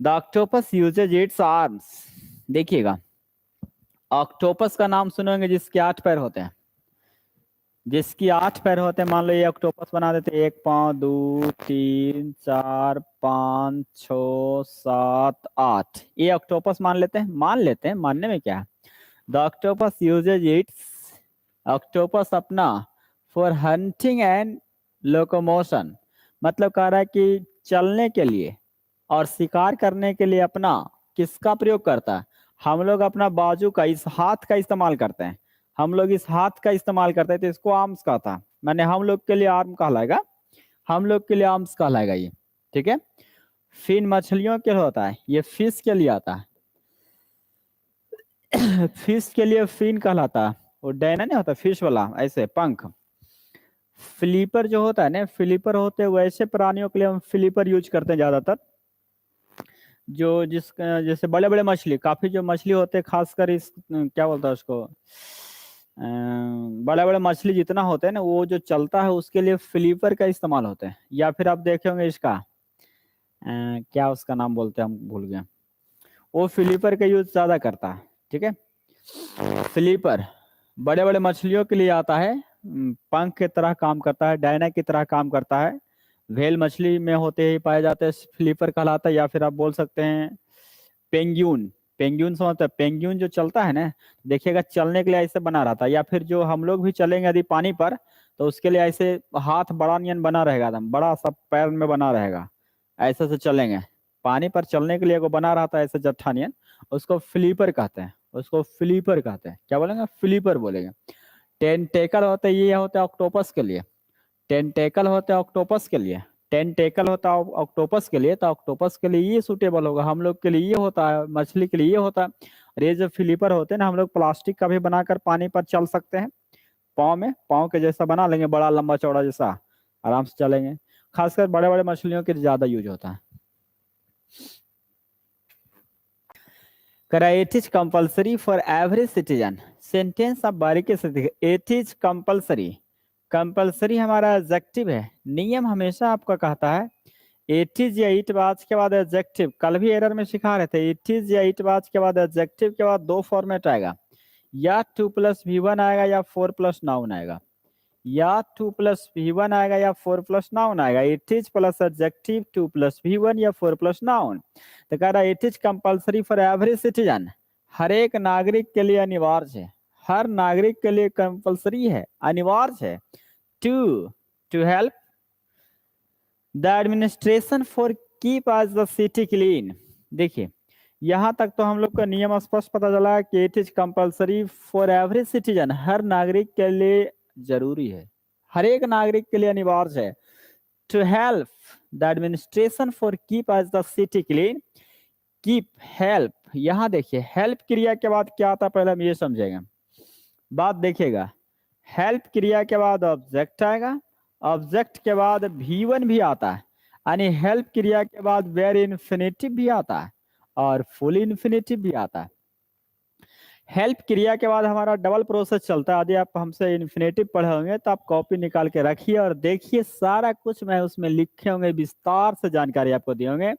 The octopus usage it's arms. देखिएगा, octopus का नाम सुनेंगे जिसके 8 पैर होते हैं। जिसकी 8 पैर होते हैं, मान लो ये ऑक्टोपस बना देते हैं। 1 5 2 3 4 5 6 7 8, ये ऑक्टोपस मान लेते हैं। मानने में क्या है। The octopus usage it's, octopus अपना फॉर हंटिंग एंड लोकोमोशन, मतलब कह रहा है कि चलने के लिए और शिकार करने के लिए अपना किसका प्रयोग करता है। हम लोग अपना बाजू का, इस हाथ का इस्तेमाल करते हैं। हम लोग इस हाथ का इस्तेमाल करते हैं, तो इसको आर्म्स कहता है। मैंने हम लोग के लिए आर्म कहलाएगा, हम लोग के लिए आर्म्स कहलाएगा ये। ठीक है। फिन मछलियों के लिए होता है, ये फिश के लिए आता है। फिश के लिए फिन कहलाता है। वो डैना नहीं होता फिश वाला, ऐसे पंख। फ्लिपर जो होता है ना, फ्लिपर होते हैं वैसे प्राणियों के लिए हम फ्लिपर यूज करते हैं ज्यादातर। जो जैसे बड़े बड़े मछली, काफी जो मछली होते हैं, खासकर इस क्या बोलता है उसको, बड़े बड़े मछली जितना होते हैं ना, वो जो चलता है उसके लिए फ्लिपर का इस्तेमाल होता है। या फिर आप देखे होंगे इसका क्या उसका नाम बोलते हैं, हम भूल गए। वो फ्लिपर का यूज ज्यादा करता है। ठीक है। फ्लिपर बड़े बड़े मछलियों के लिए आता है। पंख की तरह काम करता है, डायना की तरह काम करता है। व्हेल मछली में होते ही पाए जाते हैं, फ्लिपर कहलाता है। या फिर आप बोल सकते हैं पेंगुइन। पेंगुइन समझते हैं, पेंगुइन जो चलता है ना, देखिएगा चलने के लिए ऐसे बना रहता है। या फिर जो हम लोग भी चलेंगे यदि पानी पर, तो उसके लिए ऐसे हाथ बड़ा नियन बना रहेगा, एकदम बड़ा सा पैर में बना रहेगा, ऐसे से चलेंगे। पानी पर चलने के लिए वो बना रहता है ऐसे जट्ठा नियन, उसको फ्लिपर कहते हैं। उसको फ्लिपर कहते हैं। क्या बोलेंगे, फ्लिपर बोलेंगे। टेंटेकल होते हैं, ये होता है ऑक्टोपस के लिए। टेंटेकल होता है ऑक्टोपस के लिए। टेंटेकल होता है ऑक्टोपस के लिए, तो ऑक्टोपस के लिए ये सूटेबल होगा। हम लोग के लिए ये होता है, मछली के लिए ये होता है। और ये जो फ्लिपर होते हैं ना, हम लोग प्लास्टिक का भी बनाकर पानी पर चल सकते हैं। पाँव में, पाँव के जैसा बना लेंगे, बड़ा लंबा चौड़ा जैसा, आराम से चलेंगे। खासकर बड़े बड़े मछलियों के ज्यादा यूज होता है। It is compulsory for every citizen. Sentence आप बारीकी से देखिए। इट इज कंपल्सरी, कंपल्सरी हमारा एडजेक्टिव है। नियम हमेशा आपका कहता है इट इज या इट बाज के बाद एडजेक्टिव। कल भी एरर में सिखा रहे थे, इट इज या इट बाज के बाद एडजेक्टिव के बाद दो फॉर्मेट आएगा, या 2+V1 आएगा या 4+ नाउन आएगा। या 2+V1 आएगा या 4+ नाउन आएगा। It is plus adjective 2+V1 या 4+ नाउन। तो कह रहा है it is compulsory for every citizen, हर एक नागरिक के लिए अनिवार्य है। हर नागरिक के लिए कंपल्सरी है, अनिवार्य है। To to help the administration for keep as the city clean. देखिए, यहां तक तो हम लोग का नियम स्पष्ट पता चला कि it is compulsory for every citizen, हर नागरिक के लिए जरूरी है, हर एक नागरिक के लिए अनिवार्य है। To help the administration for keep as the city clean. Keep, help, यहां देखिए हेल्प क्रिया के बाद क्या आता है, पहले हम ये समझेंगे। बात देखिएगा, हेल्प क्रिया के बाद ऑब्जेक्ट आएगा, ऑब्जेक्ट के बाद V1 भी आता है, यानी हेल्प क्रिया के बाद वेर इन्फिनेटिव भी आता है और फुल इन्फिनेटिव भी आता है। हेल्प क्रिया के बाद हमारा डबल प्रोसेस चलता है। यदि आप हमसे इन्फिनेटिव पढ़े होंगे तो आप कॉपी निकाल के रखिए और देखिए, सारा कुछ मैं उसमें लिखे होंगे, विस्तार से जानकारी आपको दिए होंगे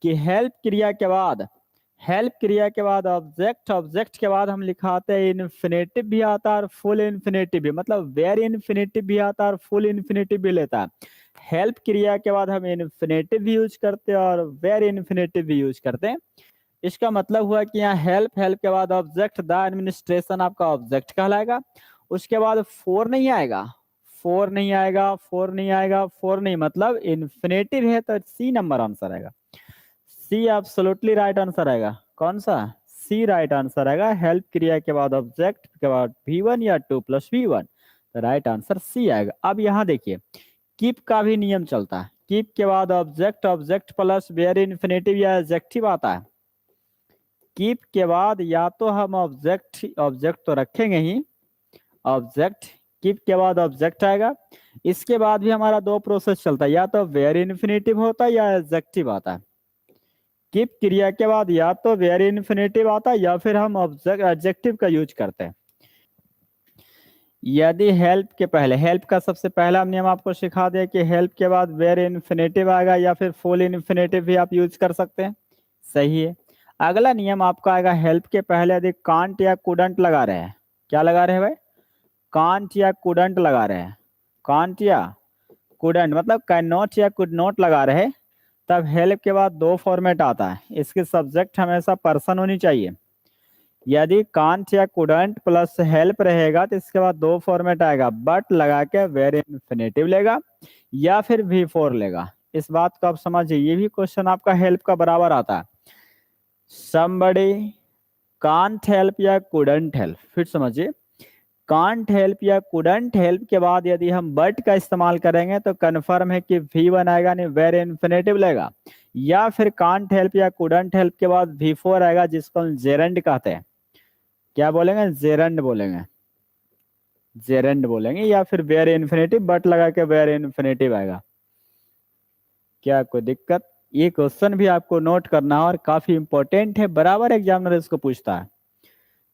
कि हेल्प क्रिया के बाद, हेल्प क्रिया के बाद ऑब्जेक्ट, ऑब्जेक्ट के बाद हम लिखाते हैं इन्फिनेटिव भी आता है और फुल इन्फिनेटिव भी, मतलब वेरी इन्फिनेटिव भी आता है और फुल इन्फिनेटिव भी लेता है। हेल्प क्रिया के बाद हम इन्फिनेटिव भी यूज करते हैं और वेरी इन्फिनेटिव भी यूज करते हैं। इसका मतलब हुआ कि यहाँ हेल्प, हेल्प के बाद ऑब्जेक्ट, द एडमिनिस्ट्रेशन आपका ऑब्जेक्ट कहलाएगा। उसके बाद फोर नहीं आएगा, फोर नहीं आएगा, फोर नहीं आएगा, फोर नहीं, मतलब इन्फिनेटिव है, तो सी नंबर आंसर आएगा। सी एब्सोल्युटली राइट आंसर आएगा। कौन सा, सी राइट आंसर आएगा। हेल्प क्रिया के बाद ऑब्जेक्ट के बाद V1 या 2+V1, तो राइट आंसर सी आएगा। अब यहाँ देखिए, कीप का भी नियम चलता है। कीप के बाद object, object plus very infinitive या एडजेक्टिव आता है। कीप के बाद या तो हम ऑब्जेक्ट, ऑब्जेक्ट तो रखेंगे ही, ऑब्जेक्ट, कीप के बाद ऑब्जेक्ट आएगा। इसके बाद भी हमारा दो प्रोसेस चलता है, या तो वेरी इन्फिनेटिव होता है या एडजेक्टिव आता है। कीप क्रिया के बाद या तो वेरी इन्फिनेटिव आता है या फिर हम ऑब्जेक्ट, एडजेक्टिव का यूज करते हैं। यदि हेल्प के पहले, हेल्प का सबसे पहला नियम आपको सिखा दे कि हेल्प के बाद वेरी इन्फिनेटिव आएगा या फिर फुल इन्फिनेटिव भी आप यूज कर सकते हैं। सही है। अगला नियम आपका आएगा हेल्प के पहले यदि कांट या कुडंट लगा रहे हैं, क्या लगा रहे हैं भाई, कांट या कुडंट लगा रहे हैं, कांट या कुडंट मतलब कैन नॉट या कुड नॉट लगा रहे हैं, तब हेल्प के बाद दो फॉर्मेट आता है, इसके सब्जेक्ट हमेशा पर्सन होनी चाहिए। यदि कांट या कुडंट प्लस हेल्प रहेगा तो इसके बाद दो फॉर्मेट आएगा, बट लगा के वेरी इन्फिनेटिव लेगा या फिर V4 लेगा। इस बात को आप समझिए, ये भी क्वेश्चन आपका हेल्प का बराबर आता है। somebody can't help या couldn't help, फिर समझिए can't help या couldn't help के बाद यदि हम but का इस्तेमाल करेंगे तो कन्फर्म है कि V1 आएगा, नहीं वेरी इन्फिनेटिव लेगा, या फिर can't help या couldn't help के बाद V4 आएगा जिसको हम जेरेंड कहते हैं। क्या बोलेंगे, जेरेंड बोलेंगे, जेरेंड बोलेंगे, या फिर वेरी इन्फिनेटिव बट लगा के वेरी इन्फिनेटिव आएगा। क्या कोई दिक्कत, ये क्वेश्चन भी आपको नोट करना है और काफी इंपॉर्टेंट है, बराबर एग्जामिनर इसको पूछता है,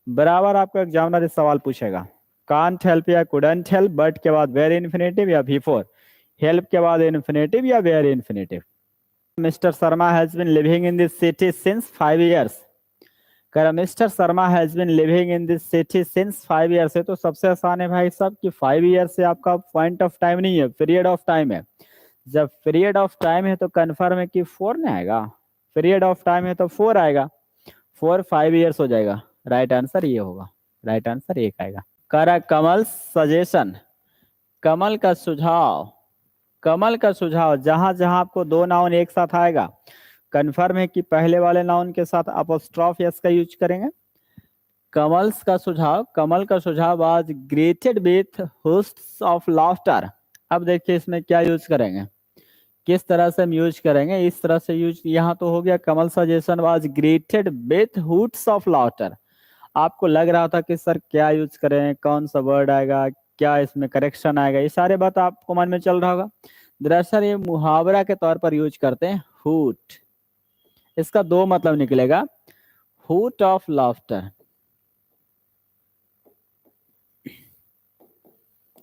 बराबर आपको एग्जामिनर इस सवाल पूछेगा। कांट हेल्प या कुडंट हेल्प, बट के बाद वेरी इन्फिनेटिव या V4, हेल्प के बाद इन्फिनेटिव या very infinitive. Mister Sharma has been living in this city since 5 years, कह mister Sharma has been living in this city since 5 years है, तो सबसे आसान है भाई साहब कि 5 years से आपका पॉइंट ऑफ टाइम नहीं है, पीरियड ऑफ टाइम है। जब पीरियड ऑफ टाइम है तो कन्फर्म है कि 4 नहीं आएगा, पीरियड ऑफ टाइम है तो 4 आएगा, 4 5 years हो जाएगा। राइट आंसर ये होगा, राइट आंसर एक आएगा। करा कमल सजेशन, कमल का सुझाव, कमल का सुझाव, जहां जहां आपको दो नाउन एक साथ आएगा कन्फर्म है कि पहले वाले नाउन के साथ अपोस्ट्रोफ एस का यूज करेंगे। कमल्स का सुझाव, कमल का सुझाव आज greeted with hosts of laughter. अब देखिए इसमें क्या यूज करेंगे, किस तरह से हम यूज करेंगे, इस तरह से यूज, यहाँ तो हो गया Kamal suggestion was greeted with hoots of laughter. आपको लग रहा था कि सर क्या यूज करें, कौन सा वर्ड आएगा, क्या इसमें करेक्शन आएगा, ये सारे बात आपको मन में चल रहा होगा। दरअसल ये मुहावरा के तौर पर यूज करते हैं हुट, इसका दो मतलब निकलेगा, हुट ऑफ लाफ्टर,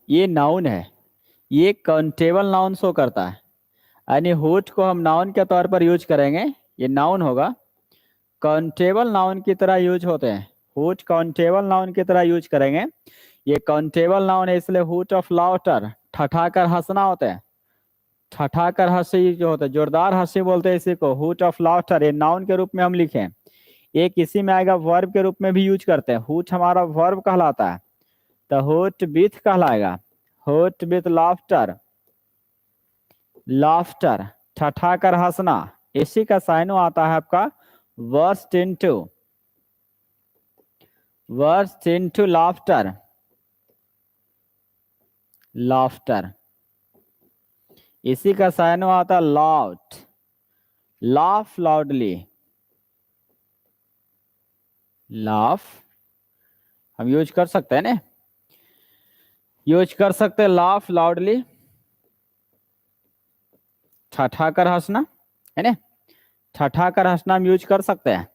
ये नाउन है, ये काउंटेबल नाउन शो करता है, यानी हुट को हम नाउन के तौर पर यूज करेंगे, ये नाउन होगा, काउंटेबल नाउन की तरह यूज होते हैं, हुट काउंटेबल नाउन की तरह यूज करेंगे। ये काउंटेबल नाउन है इसलिए हुट ऑफ लाफ्टर, ठठाकर हंसना होता है, ठठाकर हंसी जो होता है, जोरदार हंसी बोलते हैं इसी को, हुट ऑफ लाफ्टर, ये नाउन के रूप में हम लिखें। एक इसी में आएगा वर्ब के रूप में भी यूज करते हैं, हुट हमारा वर्ब कहलाता है, तो हुट विथ कहलाएगा, हुट विथ लाफ्टर, लाफ्टर ठठाकर हंसना, इसी का साइनो आता है आपका worst into, worst into laughter, laughter, इसी का साइनो आता लाउड, लाफ लाउडली, लाफ हम यूज कर सकते हैं ना, यूज कर सकते हैं लाफ लाउडली, ठठाकर हंसना है ना, ठठाकर हंसना हम यूज कर सकते हैं।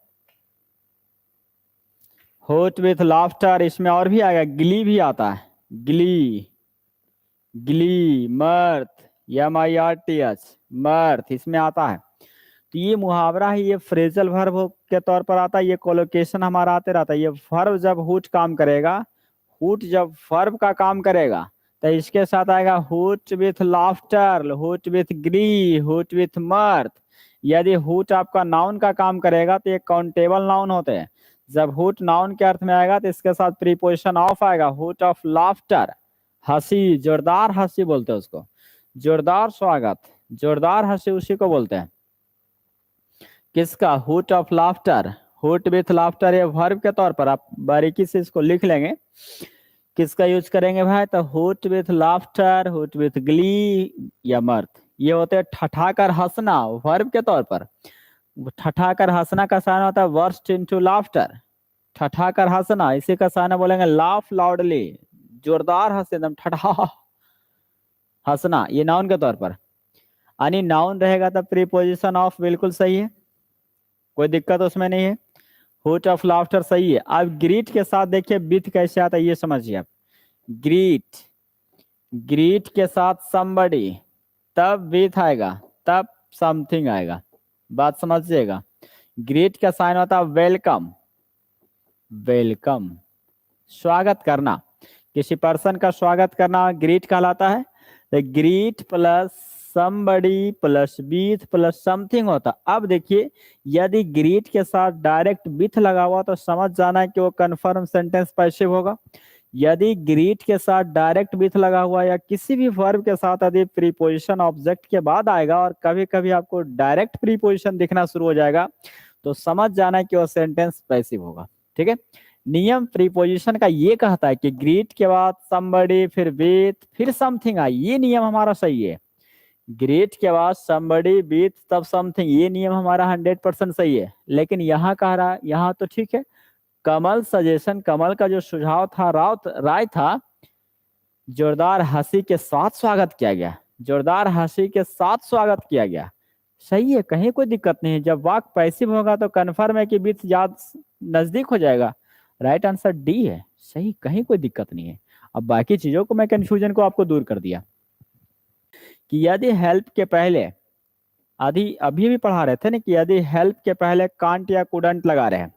होट विथ लाफ्टर, इसमें और भी आएगा, गिली भी आता है, गिली, गिली, मर्थ, MIRTH, मर्थ इसमें आता है। तो ये मुहावरा है, ये फ्रेजल वर्ब के तौर पर आता है, ये कोलोकेशन हमारा आते रहता है। ये वर्ब जब हुट काम करेगा, हुट जब वर्ब का काम करेगा तो इसके साथ आएगा hoot with laughter, hoot with glee, hoot with mirth. यदि हुट आपका नाउन का काम करेगा तो ये काउंटेबल नाउन होते हैं। जब हुट नाउन के अर्थ में आएगा तो इसके साथ प्रीपोजिशन ऑफ आएगा, हुट ऑफ लाफ्टर, हंसी, जोरदार हंसी बोलते हैं उसको, जोरदार स्वागत, जोरदार हंसी उसी को बोलते हैं। किसका, हुट of laughter, hoot with laughter, ये वर्ब के तौर पर आप बारीकी से इसको लिख लेंगे। किसका यूज करेंगे भाई, तो हुट with laughter, hoot with Glee या मर्थ, ये होते हैं ठठाकर हंसना वर्ब के तौर पर। ठठाकर हंसना का साइन होता है वर्स्ट इनटू लाफ्टर, ठठाकर हंसना, इसी का साइन बोलेंगे लाफ लाउडली, जोरदार हंसे एकदम ठठा हंसना, ये नाउन के तौर पर। यानी नाउन रहेगा तब प्रीपोजिशन ऑफ बिल्कुल सही है, कोई दिक्कत उसमें नहीं है, हुट ऑफ लाफ्टर सही है। अब ग्रीट के साथ देखिए विथ कैसे आता है ये समझिए आप, ग्रीट, ग्रीट के साथ somebody, तब विथ आएगा, तब समथिंग आएगा, बात समझिएगा। ग्रेट का साइन होता है वेलकम, वेलकम स्वागत करना, किसी पर्सन का स्वागत करना ग्रीट कहलाता है। तो greet plus somebody plus with plus something होता। अब देखिए यदि ग्रीट के साथ डायरेक्ट विथ लगा हुआ तो समझ जाना है कि वो कन्फर्म सेंटेंस पैसिव होगा। यदि ग्रीट के साथ डायरेक्ट विथ लगा हुआ या किसी भी वर्ब के साथ यदि प्रीपोजिशन ऑब्जेक्ट के बाद आएगा और कभी कभी आपको डायरेक्ट प्रीपोजिशन दिखना शुरू हो जाएगा तो समझ जाना है कि वो सेंटेंस पैसिव होगा। ठीक है, नियम प्रीपोजिशन का ये कहता है कि ग्रीट के बाद somebody फिर विथ फिर समथिंग आई, ये नियम हमारा सही है। ग्रीट के बाद somebody विथ तब समथिंग, ये नियम हमारा 100% सही है। लेकिन यहाँ कह रहा, यहाँ तो ठीक है, कमल सजेशन, कमल का जो सुझाव था, राय था, जोरदार हंसी के साथ स्वागत किया गया, जोरदार हंसी के साथ स्वागत किया गया, सही है, कहीं कोई दिक्कत नहीं है। जब वाक्य पैसिव होगा तो कन्फर्म है कि विथ ज्यादा नजदीक हो जाएगा। राइट आंसर डी है, सही, कहीं कोई दिक्कत नहीं है। अब बाकी चीजों को मैं कंफ्यूजन को आपको दूर कर दिया कि यदि हेल्प के पहले, अभी भी पढ़ा रहे थे ना कि यदि हेल्प के पहले कांट या कुडंट लगा रहे हैं,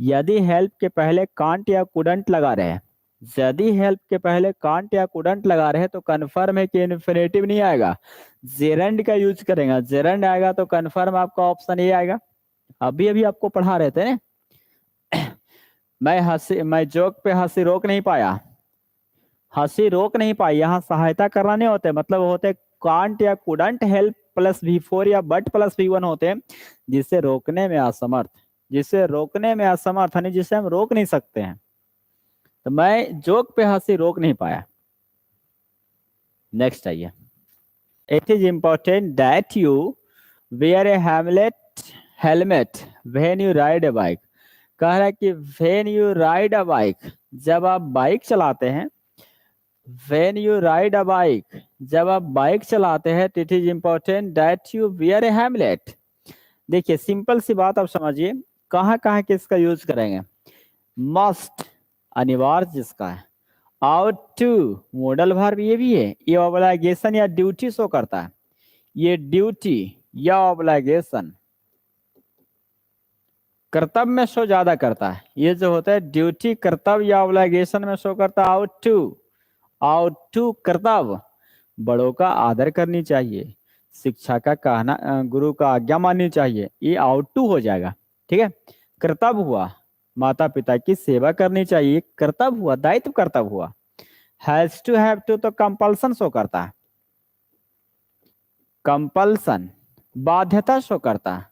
यदि हेल्प के पहले कांट या कुडंट लगा रहे हैं, यदि हेल्प के पहले कांट या कुडंट लगा रहे हैं तो कन्फर्म है कि इन्फिनेटिव नहीं आएगा, जेरंड का यूज करेंगे। जेरंड आएगा तो कन्फर्म आपका ऑप्शन ए आएगा। अभी आपको पढ़ा रहे थे ना, मैं जोक पे हंसी रोक नहीं पाया, हंसी रोक नहीं पाई, यहाँ सहायता करना नहीं होते, मतलब होते कांट या कुडंट हेल्प प्लस V4 या बट प्लस V1 होते हैं, जिसे रोकने में असमर्थ, जिसे रोकने में असमर्थ यानी जिसे हम रोक नहीं सकते हैं। तो मैं जोक पे हंसी रोक नहीं पाया। नेक्स्ट आइए, it is important that you wear a helmet when you ride a bike. कह रहा है कि when you ride a bike, जब आप बाइक चलाते हैं, when you ride a bike, जब आप बाइक चलाते हैं तो it is important that you wear a हेमलेट। देखिए सिंपल सी बात आप समझिए, कहाँ कहाँ किसका यूज करेंगे। मस्ट अनिवार्य जिसका है, आउट टू मॉडल वर्ब ये भी है, ये ऑब्लिगेशन या ड्यूटी शो करता है, ये ड्यूटी या ऑब्लिगेशन कर्तव्य में शो ज्यादा करता है, ये जो होता है ड्यूटी कर्तव्य या ऑब्लिगेशन में शो करता है। आउट टू कर्तव्य, बड़ों का आदर करनी चाहिए, शिक्षा का कहना, गुरु का आज्ञा माननी चाहिए, ये आउट टू हो जाएगा। ठीक है, कर्तव्य हुआ, माता पिता की सेवा करनी चाहिए, कर्तव्य हुआ, दायित्व कर्तव्य हुआ। हैज टू हैव टू तो कंपल्सन शो करता है, कंपल्सन बाध्यता शो करता है,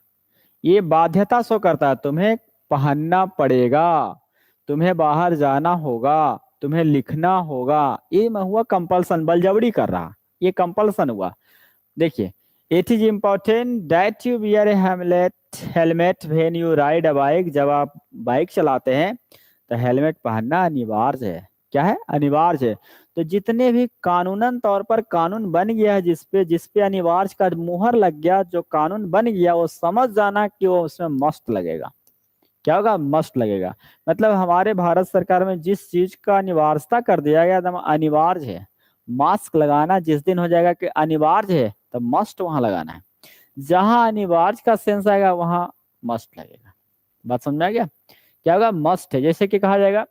ये बाध्यता शो करता है, तुम्हें पहनना पड़ेगा, तुम्हें बाहर जाना होगा, तुम्हें लिखना होगा, ये हुआ कंपल्सन, बलजबरी कर रहा, ये कंपल्सन हुआ। देखिए it is important that you wear A helmet when you ride a bike, जब आप बाइक चलाते हैं तो हेलमेट पहनना अनिवार्य है। क्या है? अनिवार्य है। तो जितने भी कानूनन तौर पर कानून बन गया है, जिसपे अनिवार्य का मुहर लग गया, जो कानून बन गया वो समझ जाना कि वो उसमें मस्ट लगेगा। क्या होगा? मस्ट लगेगा। मतलब हमारे भारत सरकार में जिस चीज का अनिवार्यता कर दिया गया एकदम अनिवार्य है, मास्क लगाना जिस दिन हो जाएगा कि अनिवार्य है तो मस्ट वहां लगाना है, जहां अनिवार्य का सेंस आएगा वहां मस्ट लगेगा। बात समझ में आ गया? क्या होगा? मस्ट है। जैसे कि कहा जाएगा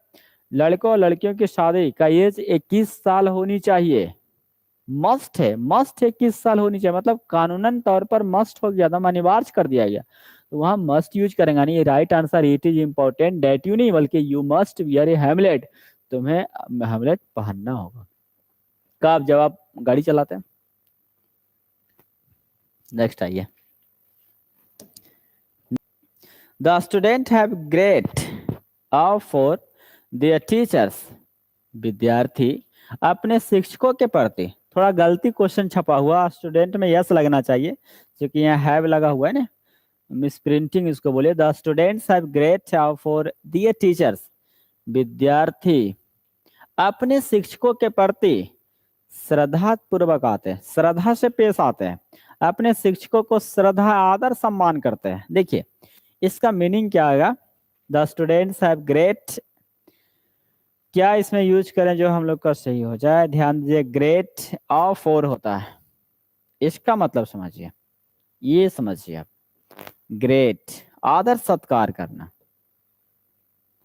लड़कों और लड़कियों की शादी का एज 21 साल होनी चाहिए, मस्ट है, मस्ट 21 साल होनी चाहिए, मतलब कानूनन तौर पर मस्ट हो गया, एकदम अनिवार्य कर दिया गया, तो वहां मस्ट यूज करेंगे। नहीं, right answer it is important that you नहीं बल्कि यू मस्ट वियर ए हेमलेट, तुम्हें हेमलेट पहनना होगा। कब? जब आप गाड़ी चलाते हैं। नेक्स्ट आइए, the student have great of for their teachers. विद्यार्थी अपने शिक्षकों के प्रति, थोड़ा गलती क्वेश्चन छपा हुआ, स्टूडेंट में यस लगना चाहिए क्योंकि यहाँ हैव लगा हुआ है ना, मिस प्रिंटिंग इसको बोले। The students have great of for their teachers. विद्यार्थी अपने शिक्षकों के प्रति श्रद्धा पूर्वक आते हैं, श्रद्धा से पेश आते हैं, अपने शिक्षकों को श्रद्धा आदर सम्मान करते हैं। देखिए इसका मीनिंग क्या आएगा? द स्टूडेंट्स हैव ग्रेट, क्या इसमें यूज करें जो हम लोग का सही हो जाए? ध्यान दीजिए, ग्रेट ऑफ फॉर होता है, इसका मतलब समझिए, ये समझिए आप, ग्रेट आदर सत्कार करना।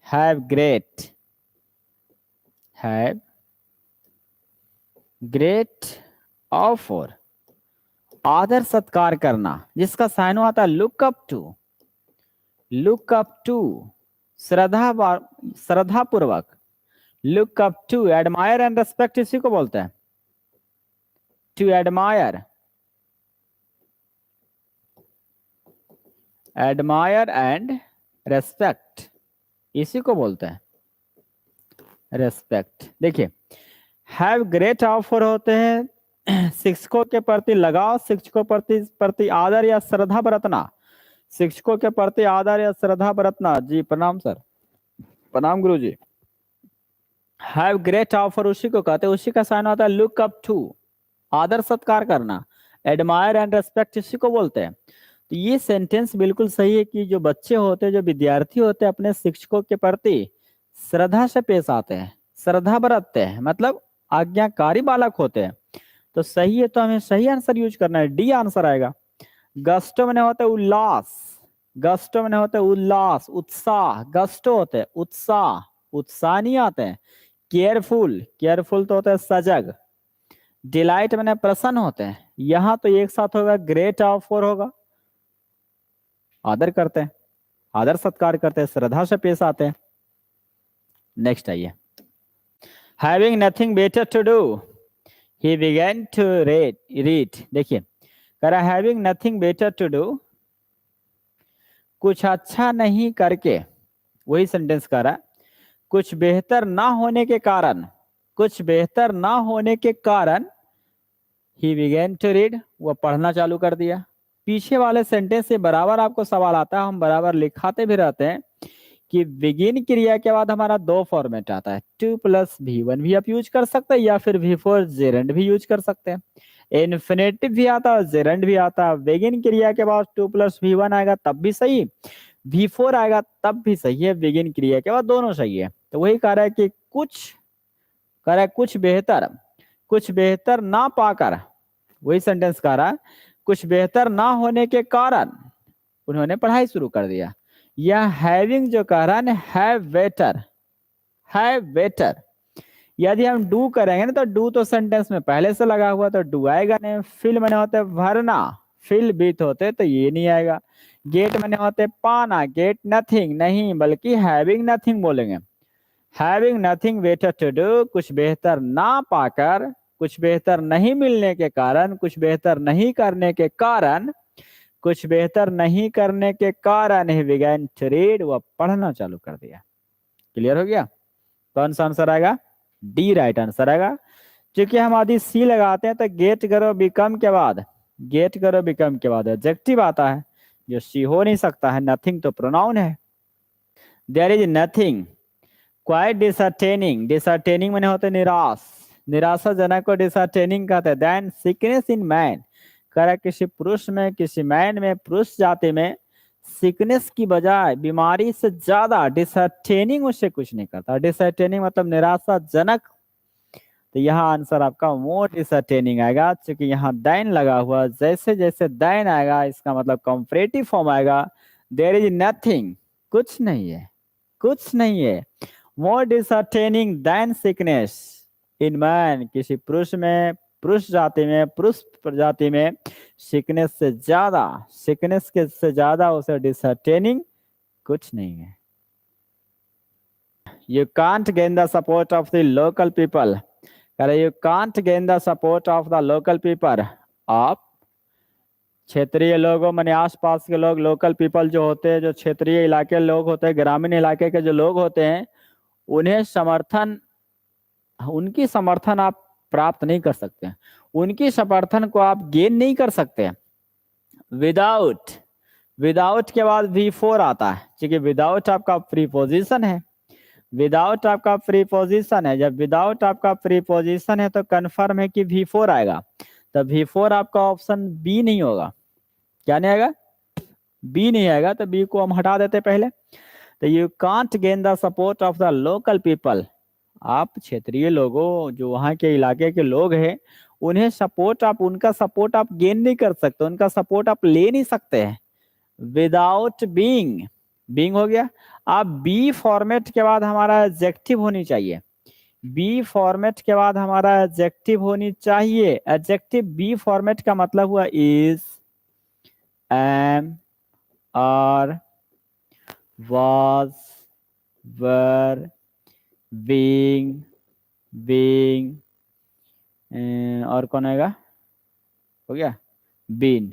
हैव ग्रेट ऑफर, आदर सत्कार करना, जिसका साइन आता है लुक अप टू, श्रद्धा पूर्वक, look up to, admire and respect इसी को बोलते हैं, टू एडमायर एंड रेस्पेक्ट इसी को बोलते हैं रेस्पेक्ट। देखिए हैव ग्रेट ऑफर होते हैं शिक्षकों के प्रति लगाव, शिक्षकों प्रति आदर या श्रद्धा बरतना, शिक्षकों के प्रति आदर या श्रद्धा बरतना। जी प्रणाम सर। प्रणाम गुरु जी। हैव ग्रेट ऑफर उसी को कहते हैं, उसी का साइन होता है लुक अप टू, आदर सत्कार करना, एडमायर एंड रेस्पेक्ट इसी को बोलते हैं। तो ये सेंटेंस बिल्कुल सही है कि जो बच्चे होते हैं, जो विद्यार्थी होते हैं, अपने शिक्षकों के प्रति श्रद्धा से पेश आते हैं, श्रद्धा बरतते हैं, मतलब आज्ञाकारी बालक होते हैं। तो सही है, तो हमें सही आंसर यूज करना है, डी आंसर आएगा। गस्टो मैंने होता है उल्लास, गस्टो मैंने होता है उल्लास, उत्साह, गस्टो होते हैं उत्साह, उत्साह नहीं आते हैं। केयरफुल तो होता है सजग, डिलाइट मैंने प्रसन्न होते हैं। यहाँ तो एक साथ होगा ग्रेट ऑफर होगा, आदर करते हैं, आदर सत्कार करते हैं, श्रद्धा से पेश आते हैं। नेक्स्ट आइए, having nothing better to do he began to read. देखिए कह रहा है having nothing better to do, कुछ अच्छा नहीं करके, वही सेंटेंस कह रहा है, कुछ बेहतर ना होने के कारण, कुछ बेहतर ना होने के कारण ही बिगेन टू रीड, वो पढ़ना चालू कर दिया। पीछे वाले सेंटेंस से बराबर आपको सवाल आता है, हम बराबर लिखाते भी रहते हैं कि बिगिन क्रिया के बाद हमारा दो फॉर्मेट आता है, 2 + V1 भी आप यूज कर सकते हैं या फिर V4 जेरेंड भी यूज कर सकते हैं। इन्फिनेटिव भी आता है, जेरेंड भी आता है। बिगिन क्रिया के बाद 2 + V1 आएगा तब भी सही, V4 आएगा तब भी सही है, बिगिन क्रिया के बाद दोनों सही है। तो वही कह रहा है कि कुछ बेहतर ना पाकर, वही सेंटेंस कह रहा है कुछ बेहतर ना होने के कारण उन्होंने पढ़ाई शुरू कर दिया। यह हैविंग जो कह रहा है ना, हैव बेटर, यदि हम डू करेंगे ना तो डू तो सेंटेंस में पहले से लगा हुआ तो डू आएगा नहीं। फिल मैंने होते भरना, फिल बीत होते तो ये नहीं आएगा। गेट मैंने होते पाना, गेट नथिंग नहीं बल्कि हैविंग नथिंग बोलेंगे। Having nothing better to do, कुछ बेहतर ना पाकर, कुछ बेहतर नहीं मिलने के कारण, कुछ बेहतर नहीं करने के कारण, कुछ बेहतर नहीं करने के कारण ही बिगैन टू रीड, वह पढ़ना चालू कर दिया। क्लियर हो गया? कौन सा आंसर आएगा? डी राइट आंसर आएगा। क्योंकि हम आदि सी लगाते हैं तो गेट करो बिकम के बाद, गेट करो बिकम के बाद एडजेक्टिव आता है, जो सी हो नहीं सकता है। नथिंग तो प्रोनाउन है। देयर इज नथिंग क्वाइट डिसअर्टेनिंग, डिसअर्टेनिंग मैंने होते निराश, निराशाजनक को डिसअर्टेनिंग कहते हैं। देन सिकनेस इन मैन, कह रहा किसी पुरुष में, किसी मैन में, पुरुष जाति में सिकनेस की बजाय, बीमारी से ज्यादा डिसअर्टेनिंग उससे कुछ नहीं करता। डिसअर्टेनिंग मतलब निराशाजनक, तो यहाँ आंसर आपका मोर डिसअर्टेनिंग आएगा। क्योंकि यहाँ दैन लगा हुआ, जैसे जैसे दैन आएगा इसका मतलब कंपैरेटिव फॉर्म आएगा। देयर इज नथिंग, कुछ नहीं है, कुछ नहीं है। मोर डिसअर्टेनिंग देन सिकनेस इन मैन, किसी पुरुष में, पुरुष जाति में, पुरुष प्रजाति में सिकनेस से ज्यादा, सिकनेस के से ज्यादा उसे डिसअर्टेनिंग कुछ नहीं है। You can't gain the support of the local people, you can't gain the support of the local people. आप क्षेत्रीय लोगों माने आसपास के लोग, लोकल पीपल जो होते हैं, जो क्षेत्रीय इलाके लोग होते हैं, ग्रामीण इलाके के जो लोग होते हैं, उन्हें समर्थन, उनकी समर्थन आप प्राप्त नहीं कर सकते, उनकी समर्थन को आप गेन नहीं कर सकते। विदाउट, विदाउट के बाद V4 आता है, क्योंकि विदाउट आपका प्रीपोजिशन है, विदाउट आपका प्रीपोजिशन है। जब विदाउट आपका प्रीपोजिशन है तो कंफर्म है कि V4 आएगा। तो V4 आपका ऑप्शन बी नहीं होगा। क्या नहीं आएगा? बी नहीं आएगा, तो बी को हम हटा देते पहले। तो you can't gain the support of the local people, आप क्षेत्रीय लोगों, जो वहाँ के इलाके के लोग हैं, उन्हें सपोर्ट, आप उनका सपोर्ट आप गेन नहीं कर सकते, उनका सपोर्ट आप ले नहीं सकते हैं। विदाउट बीइंग, बीइंग हो गया। अब बी फॉर्मेट के बाद हमारा एडजेक्टिव होनी चाहिए, बी फॉर्मेट के बाद हमारा एडजेक्टिव होनी चाहिए। एडजेक्टिव बी फॉर्मेट का मतलब हुआ is, am, are, was, were, being, being, और कौन आएगा, हो गया बीन।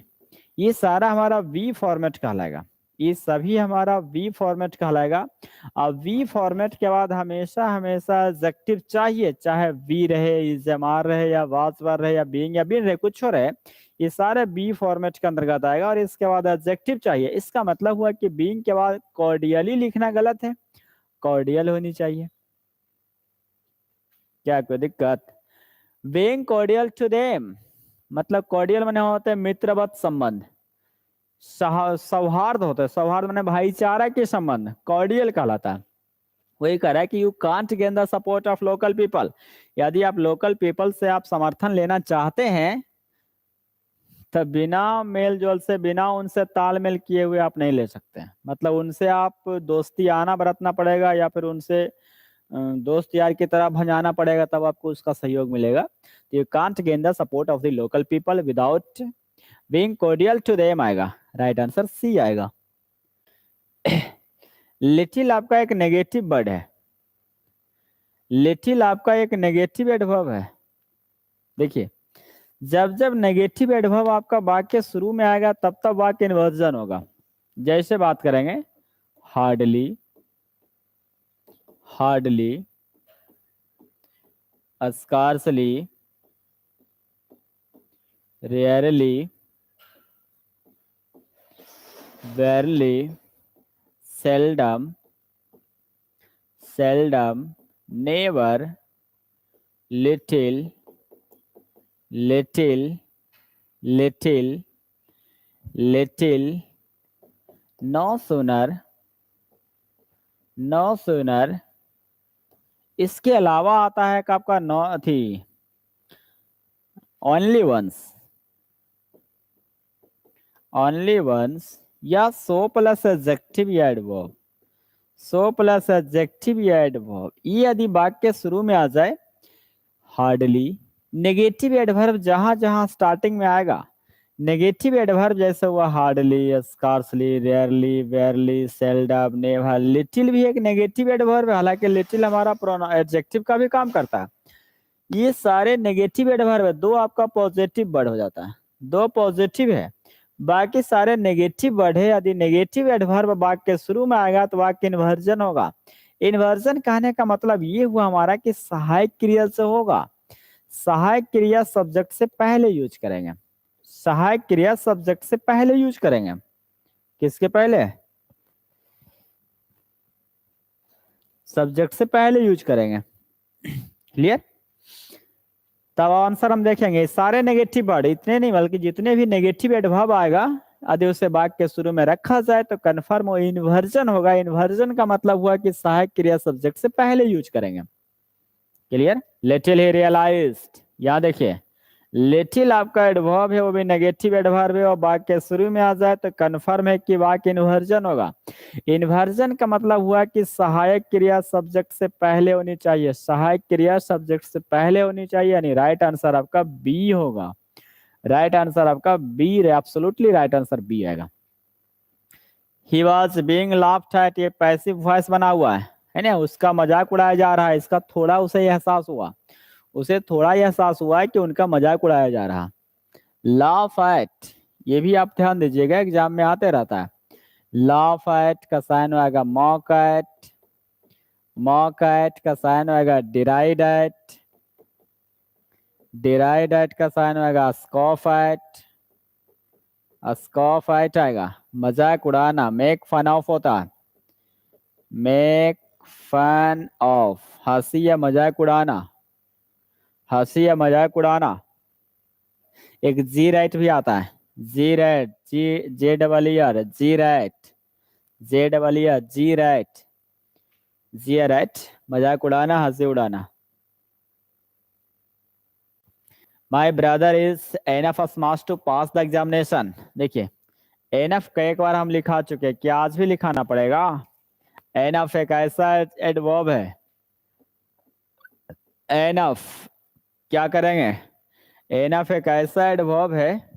ये सारा हमारा वी फॉर्मेट कहलाएगा, ये सभी हमारा वी फॉर्मेट कहलाएगा। अब वी फॉर्मेट के बाद हमेशा हमेशा एडजेक्टिव चाहिए, चाहे वी रहे, इज, एम, आर रहे, या वाज, वर रहे, या बीइंग या बीन रहे, कुछ हो रहे, ये सारे बी फॉर्मेट के अंतर्गत आएगा। और इसके बाद एडजेक्टिव चाहिए। इसका मतलब हुआ कि बीइंग के बाद कॉर्डियली लिखना गलत है, कॉर्डियल होनी चाहिए। क्या कोई दिक्कत? बीइंग कॉर्डियल टू देम, मतलब कॉर्डियल माने होते हैं मित्रवत संबंध, सौहार्द होता है, सौहार्द माने भाईचारा के संबंध, कॉर्डियल कहलाता है। वही कह रहा है कि you can't gain the support of local people, यदि आप लोकल पीपल से आप समर्थन लेना चाहते हैं तो बिना मेल जोल से, बिना उनसे तालमेल किए हुए आप नहीं ले सकते हैं। मतलब उनसे आप दोस्ती आना बरतना पड़ेगा, या फिर उनसे दोस्त यार की तरह भंजाना पड़ेगा, तब आपको उसका सहयोग मिलेगा। You can't gain the support of the local people without being cordial to them आएगा, राइट आंसर सी आएगा। लिटिल आपका एक नेगेटिव वर्ड है, लिटिल आपका एक नेगेटिव एडवर्ब है। देखिए, जब जब नेगेटिव एडवर्ब आपका वाक्य शुरू में आएगा तब तब वाक्य इन्वर्जन होगा। जैसे बात करेंगे hardly, hardly, scarcely, rarely, barely, seldom, seldom, never, little, little, little, little, no sooner, no sooner। इसके अलावा आता है कि आपका नो थी ओनली वंस, ओनली वंस, या सो प्लस एडजेक्टिव या एडवर्ब, सो प्लस एडजेक्टिव या एडवर्ब, ये यदि वाक्य शुरू में आ जाए, हार्डली, नेगेटिव एडवर्ब जहां जहां स्टार्टिंग में आएगा, नेगेटिव एडवर्ब जैसे हुआ hardly, scarcely, rarely, barely, seldom, never. Little भी एक नेगेटिव एडवर्ब है, हालांकि लिटिल हमारा एडजेक्टिव का भी काम करता है। ये सारे नेगेटिव एडवर्ब है। दो आपका पॉजिटिव वर्ड हो जाता है, दो पॉजिटिव है, बाकी सारे नेगेटिव वर्ड है। यदि नेगेटिव एडवर्ब वाक्य शुरू में आएगा तो वाक्य इन्वर्जन होगा। इन्वर्जन कहने का मतलब ये हुआ हमारा कि सहायक क्रिया से होगा। सहायक क्रिया सब्जेक्ट से पहले यूज करेंगे, सहायक क्रिया सब्जेक्ट से पहले यूज करेंगे। किसके पहले? सब्जेक्ट से पहले यूज करेंगे। क्लियर? तब आंसर हम देखेंगे सारे नेगेटिव वर्ड, इतने नहीं बल्कि जितने भी नेगेटिव एडवर्ब आएगा यदि उसे वाक्य के शुरू में रखा जाए तो कन्फर्म वो इन्वर्जन होगा। इन्वर्जन का मतलब हुआ कि सहायक क्रिया सब्जेक्ट से पहले यूज करेंगे। क्लियर? लिटिल ही रियलाइज्ड, यहाँ देखिए लिटिल आपका एडवर्ब है, वो भी नेगेटिव एडवर्ब है, और वाक्य शुरू में आ जाए तो कन्फर्म है कि वाक्य इन्वर्जन होगा। इन्वर्जन का मतलब हुआ कि सहायक क्रिया सब्जेक्ट से पहले होनी चाहिए, सहायक क्रिया सब्जेक्ट से पहले होनी चाहिए, यानी राइट आंसर आपका बी होगा। राइट आंसर आपका B, absolutely right answer B आएगा। He was being laughed at, ये पैसिव वॉइस बना हुआ है ना, उसका मजाक उड़ाया जा रहा है। इसका थोड़ा उसे एहसास हुआ, उसे थोड़ा एहसास हुआ है कि उनका मजाक उड़ाया जा रहा। लाफ एट, ये भी आप ध्यान दीजिएगा, एग्जाम में आते रहता है। लाफ एट का साइन आएगा मॉक एट, मॉक एट का साइन आएगा डिराइड एट, डिराइड एट का साइन आएगा स्कॉफ एट, स्कॉफ एट आएगा मजाक उड़ाना, मेक फन ऑफ होता है, मेक फन ऑफ, हंसी या मजाक उड़ाना, हंसी या मजाक उड़ाना। एक जी राइट भी आता है, jeer at, jeer J double E R, jeer at, J double E R, jeer at, jeer at, मजाक उड़ाना, हंसी उड़ाना। My brother is enough smart to pass the examination, देखिए एनफ कई बार हम लिखा चुके हैं, क्या आज भी लिखाना पड़ेगा? एनफ एक ऐसा एडवर्ब है, एनफ क्या करेंगे? एनफ एक ऐसा एडवर्ब है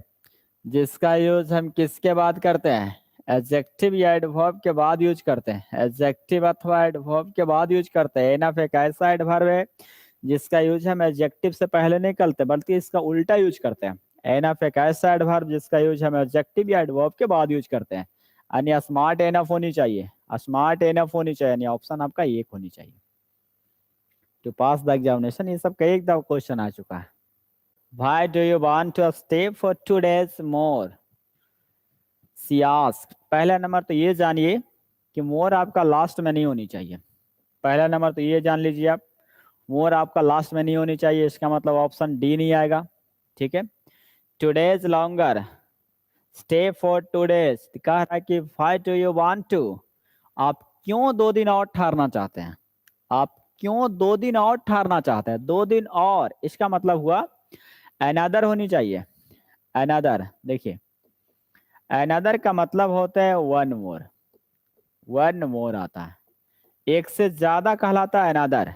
जिसका यूज हम किसके बाद करते हैं? एडजेक्टिव या एडवर्ब के बाद यूज करते हैं, एडजेक्टिव अथवा एडवर्ब के बाद यूज करते हैं। एनफ एक ऐसा एडवर्ब है जिसका यूज हम एडजेक्टिव से पहले नहीं करते बल्कि इसका उल्टा यूज करते हैं। एनफ एक ऐसा एडवर्ब जिसका यूज हम एडजेक्टिव या एडवर्ब के बाद यूज करते हैं। यानी स्मार्ट एनफ होनी चाहिए, स्मार्ट एनफ होनी चाहिए, यानी ऑप्शन आपका एक होनी चाहिए टू पास द एग्जामिनेशन। ये सब कई दफा क्वेश्चन आ चुका है। Why do you want to stay for 2 days more? She asked. पहला नंबर तो ये जानिए कि मोर आपका लास्ट में नहीं होनी चाहिए। पहला नंबर तो ये जान लीजिए आप, मोर आपका लास्ट में नहीं होनी चाहिए, इसका मतलब ऑप्शन डी नहीं आएगा। ठीक है, 2 days longer, stay for 2 days, कह रहा है कि why do you want to, आप क्यों 2 दिन और ठहरना चाहते हैं? आप क्यों 2 दिन और ठहरना चाहते हैं? 2 दिन और, इसका मतलब हुआ अनदर होनी चाहिए। अनदर, देखिए अनदर का मतलब होता है वन मोर, वन मोर आता है, एक से ज्यादा कहलाता है अनदर।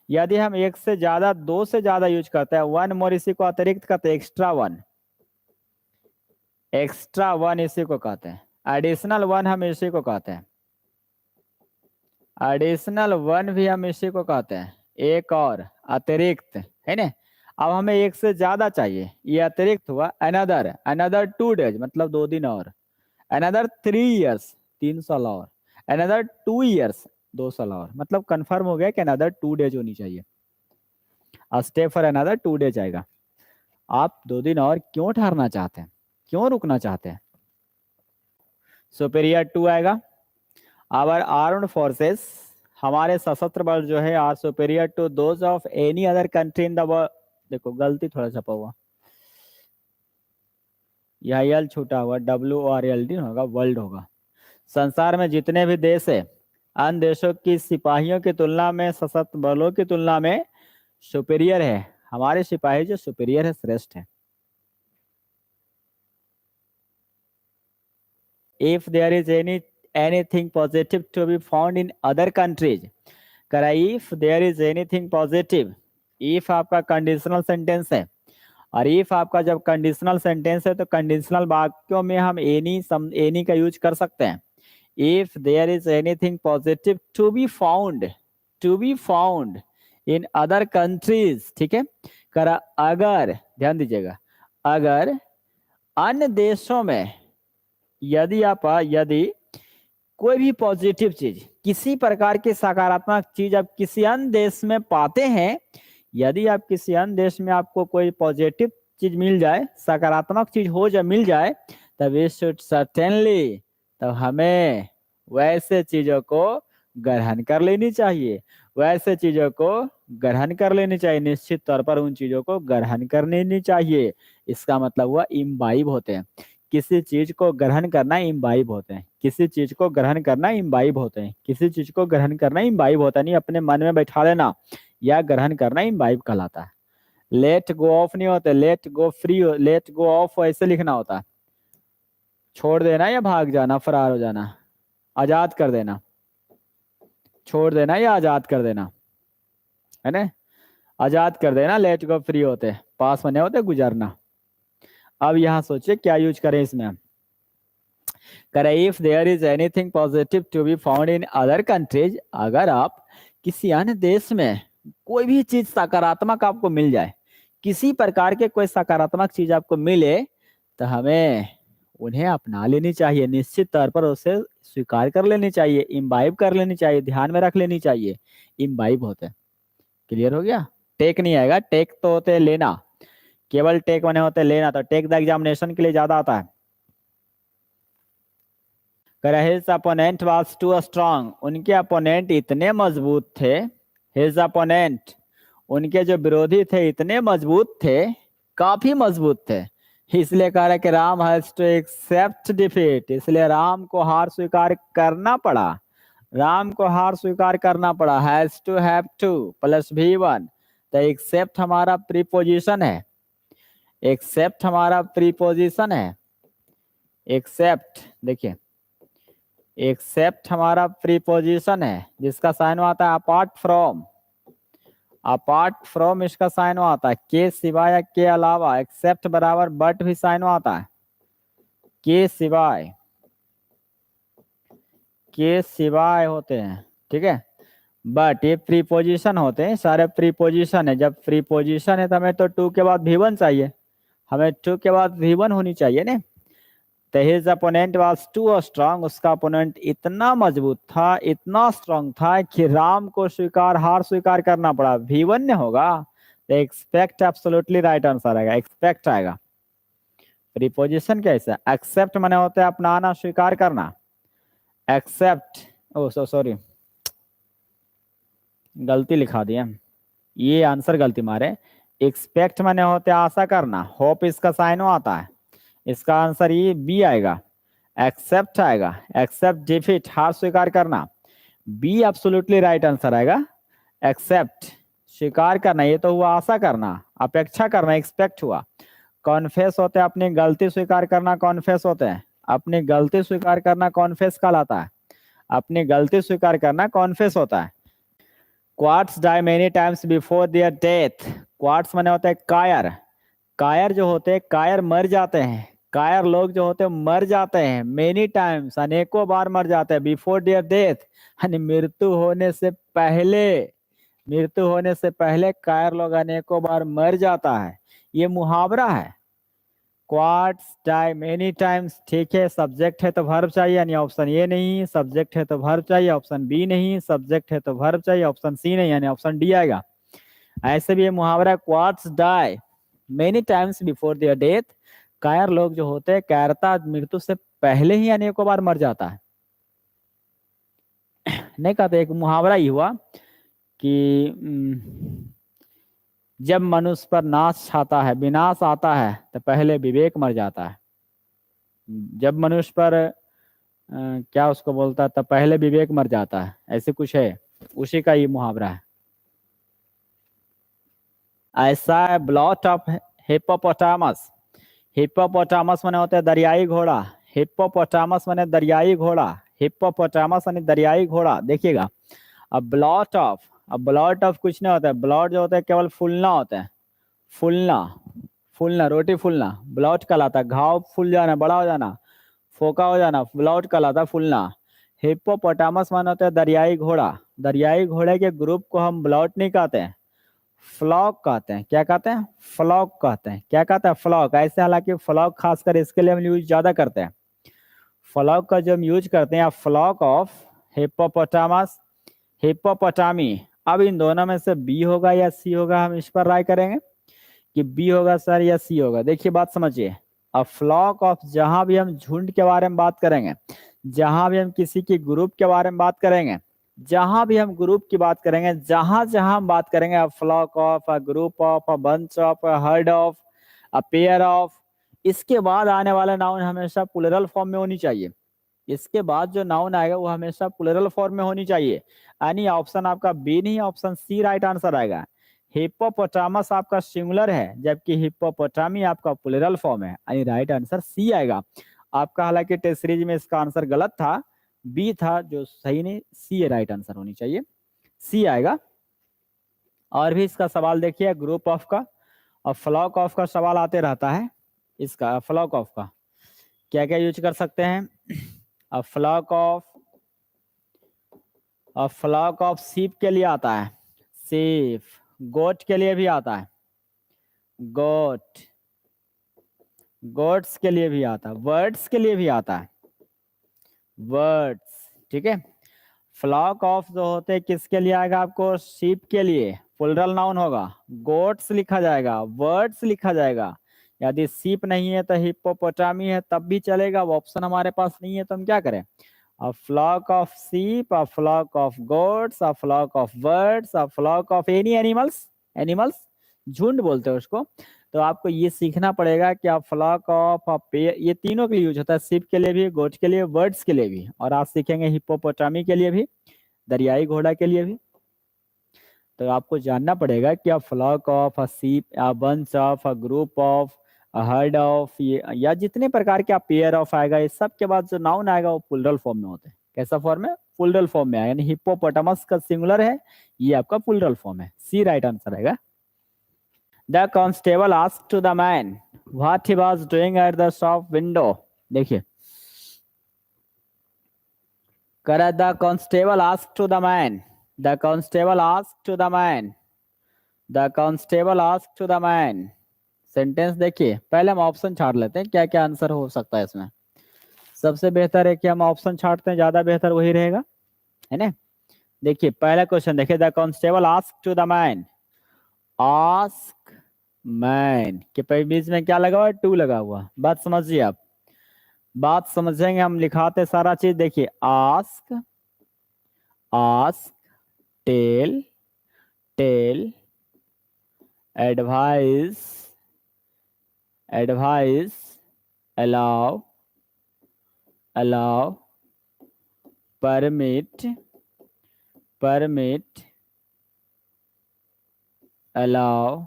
यदि हम एक से ज्यादा, 2 से ज्यादा यूज करते हैं, वन मोर इसी को अतिरिक्त कहते हैं, एक्स्ट्रा वन, एक्स्ट्रा वन इसी को कहते हैं, एडिशनल वन हम इसी को कहते हैं, एडिशनल वन भी हम इसी को कहते हैं, एक और अतिरिक्त, है ना। अब हमें एक से ज्यादा चाहिए, ये अतिरिक्त हुआ, अनदर, अनदर 2 days मतलब 2 दिन और, अनदर 3 years 3 साल और, अनदर 2 years 2 साल और, मतलब कंफर्म हो गया कि अनदर 2 days होनी चाहिए। स्टे फॉर अनदर 2 days आएगा। आप 2 दिन और क्यों ठहरना चाहते हैं, क्यों रुकना चाहते हैं? सुपीरियर टू आएगा। आवर आर्म्ड फोर्सेस, हमारे सशस्त्र बल जो है, are superior to those of any other country in the world. देखो गलती थोड़ा छपा हुआ, यह एल छूटा हुआ, WRLD होगा, वर्ल्ड होगा। संसार में जितने भी देश है, अन्य देशों की सिपाहियों की तुलना में, सशस्त्र बलों की तुलना में सुपीरियर है। हमारे सिपाही जो सुपीरियर है, श्रेष्ठ है। If there is anything positive to be found in other countries, करा if there is anything positive, if आपका कंडीशनल सेंटेंस है, और if आपका जब कंडीशनल सेंटेंस है तो कंडीशनल वाक्यों में हम एनी का यूज कर सकते हैं। if there is anything positive to be found in other countries, ठीक है, करा अगर, ध्यान दीजिएगा, अगर अन्य देशों में, यदि कोई भी पॉजिटिव चीज, किसी प्रकार की सकारात्मक चीज आप किसी अन्य देश में पाते हैं, यदि आप किसी अन्य देश में आपको कोई पॉजिटिव चीज मिल जाए, सकारात्मक चीज हो जा मिल जाए, तब वी शुड सर्टेनली, तब हमें वैसे चीजों को ग्रहण कर लेनी चाहिए, वैसे चीजों को ग्रहण कर लेनी चाहिए, निश्चित तौर पर उन चीजों को ग्रहण कर लेनी चाहिए। इसका मतलब हुआ इम्बाइब होते हैं, किसी चीज को ग्रहण करना इम्बाइब होते हैं, किसी चीज को ग्रहण करना इम्बाइब होते हैं, किसी चीज को ग्रहण करना इम्बाइब होता है, नहीं अपने मन में बैठा लेना, या ग्रहण करना इम्बाइब कहलाता है। लेट गो ऑफ नहीं होते, let go free, let go of ऐसे लिखना होता है, छोड़ देना या भाग जाना, फरार हो जाना, आजाद कर देना, छोड़ देना या आजाद कर देना, है ना, आजाद कर देना, लेट गो फ्री होते, पास बने होते गुजरना। अब यहाँ सोचिए क्या यूज करें इसमें, करें if there is anything positive to be found in other countries, अगर आप किसी अन्य देश में कोई भी चीज सकारात्मक आपको मिल जाए, किसी प्रकार के कोई सकारात्मक चीज आपको मिले, तो हमें उन्हें अपना लेनी चाहिए, निश्चित तौर पर उसे स्वीकार कर लेनी चाहिए, इम्बाइब कर लेनी चाहिए, ध्यान में रख लेनी चाहिए, इम्बाइब होते। क्लियर हो गया? टेक नहीं आएगा, टेक तो होते लेना, केवल टेक बने होते लेना, तो टेक द एग्जामिनेशन के लिए ज्यादा आता है। His opponent was too strong, उनके अपोनेंट इतने मजबूत थे, हिज अपोनेंट, उनके जो विरोधी थे इतने मजबूत थे, काफी मजबूत थे, इसलिए कह रहा कि Ram has to accept defeat, इसलिए राम को हार स्वीकार करना पड़ा, राम को हार स्वीकार करना पड़ा। Has to, have to plus V1, तो एक्सेप्ट हमारा प्रीपोजिशन है, एक्सेप्ट हमारा प्रीपोजिशन है, एक्सेप्ट, देखिए एक्सेप्ट हमारा प्रीपोजिशन है जिसका साइन आता है अपार्ट फ्रॉम। अपार्ट फ्रॉम इसका साइन आता है के सिवाय या के अलावा। एक्सेप्ट बराबर बट भी साइन आता है के सिवाय, के सिवाय होते हैं, ठीक है। बट ये प्रीपोजिशन होते हैं, सारे प्रीपोजिशन है। जब प्रीपोजिशन है तो हमें तो टू के बाद भी1 चाहिए, हमें टू के बाद भी1 होनी चाहिए ना। तो his opponent was too strong, उसका अपोनेंट इतना मजबूत था, इतना स्ट्रांग था कि राम को हार स्वीकार करना पड़ा। भी1 ने होगा तो एक्सपेक्ट एब्सोल्युटली राइट आंसर आएगा, एक्सपेक्ट आएगा। प्रीपोजिशन कैसे, एक्सेप्ट माने होता है अपनाना, स्वीकार करना। एक्सेप्ट, ओ सॉरी गलती लिखा दिया, ये आंसर गलती मारे। एक्सपेक्ट माने होते आशा करना, होप इसका साइन आता है, इसका आंसर ये बी आएगा। एक्सेप्ट आएगा, एक्सेप्ट डिफीट, हार स्वीकार करना, बी एब्सोल्युटली राइट आंसर आएगा। एक्सेप्ट स्वीकार करना, ये तो हुआ आशा करना, अपेक्षा करना, एक्सपेक्ट हुआ। कॉन्फेस होते हैं अपनी गलती स्वीकार करना, कॉन्फेस होते हैं अपनी गलती स्वीकार करना, कॉन्फेस कहलाता है। अपनी गलती स्वीकार करना कॉन्फेस होता है। Cowards die many times before their death, cowards माने होते हैं कायर, कायर जो होते हैं कायर मर जाते हैं, कायर लोग जो होते हैं मर जाते हैं। मेनी टाइम्स अनेकों बार मर जाते हैं, बिफोर देयर डेथ यानी मृत्यु होने से पहले, मृत्यु होने से पहले कायर लोग अनेकों बार मर जाता है, ये मुहावरा है। क्वार्ट्स डाई मेनी टाइम्स, ठीक है। सब्जेक्ट है तो वर्ब चाहिए, यानी ऑप्शन ए नहीं। सब्जेक्ट है तो वर्ब चाहिए, ऑप्शन बी नहीं। सब्जेक्ट है तो वर्ब चाहिए, ऑप्शन सी नहीं, यानी ऑप्शन डी आएगा। ऐसे भी ये मुहावरा cowards die many times before their death, कायर लोग जो होते हैं कायरता मृत्यु से पहले ही अनेकों बार मर जाता है। नहीं कहते, एक मुहावरा ही हुआ कि जब मनुष्य पर नाश छाता है, विनाश आता है तो पहले विवेक मर जाता है। जब मनुष्य पर क्या उसको बोलता है तो पहले विवेक मर जाता है, ऐसे कुछ है, उसी का ये मुहावरा है। ऐसा ब्लॉट ऑफ हिप्पोपोटामस, हिप्पोपोटामस माने होता है दरियाई घोड़ा, हिप्पोपोटामस माने दरियाई घोड़ा, हिप्पोपोटामस यानी दरियाई घोड़ा। देखिएगा, अब ब्लॉट ऑफ, अब ब्लॉट ऑफ कुछ नहीं होता है, ब्लॉट जो होता है केवल फूलना होता है, फूलना, फूलना, रोटी फूलना ब्लॉट कहलाता है। घाव फूल जाना, बड़ा हो जाना, फोका हो जाना, ब्लॉट कहलाता है, फूलना। हिप्पोपोटामस माने होता है दरियाई घोड़ा, दरियाई घोड़े के ग्रुप को हम ब्लॉट नहीं कहते हैं, फ्लॉक कहते हैं। क्या कहते हैं, फ्लॉक कहते हैं। क्या कहते हैं, फ्लॉक। ऐसे हालांकि फ्लॉक खासकर इसके लिए हम यूज ज्यादा करते हैं, फ्लॉक का जो हम यूज करते हैं, फ्लॉक ऑफ हिप्पोपोटामस, हिप्पोपोटामी। अब इन दोनों में से बी होगा या सी होगा, हम इस पर राय करेंगे कि बी होगा सर या सी होगा। देखिए बात समझिए, अ फ्लॉक ऑफ, जहां भी हम झुंड के बारे में बात करेंगे, जहां भी हम किसी की ग्रुप के बारे में बात करेंगे, जहां भी हम ग्रुप की बात करेंगे, जहां जहां हम बात करेंगे, a flock of, a group of, a bunch of, a herd of, a pair of, इसके बाद आने वाला नाउन हमेशा प्लूरल फॉर्म में होनी चाहिए। इसके बाद जो नाउन आएगा वो हमेशा प्लूरल फॉर्म में होनी चाहिए, यानी ऑप्शन आपका बी नहीं, ऑप्शन सी राइट आंसर आएगा। हिप्पोपोटामस आपका सिंगुलर है जबकि हिप्पोपोटामी आपका प्लूरल फॉर्म है, यानी राइट आंसर सी आएगा आपका। हालांकि टेस्ट सीरीज में इसका आंसर गलत था, बी था जो सही नहीं, सी राइट आंसर होनी चाहिए, सी आएगा। और भी इसका सवाल देखिए ग्रुप ऑफ का और फ्लॉक ऑफ का सवाल आते रहता है। इसका फ्लॉक ऑफ का क्या क्या यूज कर सकते हैं, a flock of, a flock of sheep के लिए आता है, सीप। गोट के लिए भी आता है, गोट, गोट्स के लिए भी आता है, वर्ड्स के लिए भी आता है, वर्ड्स, ठीक है। फ्लॉक ऑफ जो होते हैं किसके लिए आएगा आपको, शीप के लिए, प्लूरल नाउन होगा, गोट्स लिखा जाएगा, वर्ड्स लिखा जाएगा। यदि शीप नहीं है तो हिप्पोपोटामी है तब भी चलेगा, वो ऑप्शन हमारे पास नहीं है तो हम क्या करें, a flock of sheep, a flock of goats, a flock of birds, a flock of any animals, animals झुंड बोलते हैं उसको। तो आपको ये सीखना पड़ेगा कि आप फ्लॉक ऑफ, ये तीनों के लिए यूज होता है, शिप के लिए भी, गोट के लिए, बर्ड्स के लिए भी, और आप सीखेंगे हिप्पोपोटामी के लिए भी, दरियाई घोड़ा के लिए भी। तो आपको जानना पड़ेगा कि आप flock of, a sheep, a bunch of, a group of, herd of, ये या जितने प्रकार के आप पेयर ऑफ आएगा, इस सब के बाद जो नाउन आएगा वो प्लूरल फॉर्म में होते हैं। कैसा फॉर्म है? प्लूरल फॉर्म में आएगा, यानी हिप्पोपोटामस का सिंगुलर है, ये आपका प्लूरल फॉर्म है। सी राइट आंसर आएगा। The constable asked to the man what he was doing at the shop window. देखिए, करा the constable asked to the man, the constable asked to the man, the constable asked to the man. Sentence देखिए, पहले हम option छाट लेते हैं क्या क्या आंसर हो सकता है इसमें। सबसे बेहतर है कि हम ऑप्शन छाटते हैं, ज्यादा बेहतर वही रहेगा, है ना। देखिए पहला क्वेश्चन देखिए, the constable asked to the man, ask man के बीच में क्या लगा हुआ है? टू लगा हुआ। बात समझिए आप, बात समझेंगे हम, लिखाते सारा चीज। देखिए ask, ask, tell, tell, advise, advise, allow, allow, permit, permit, allow,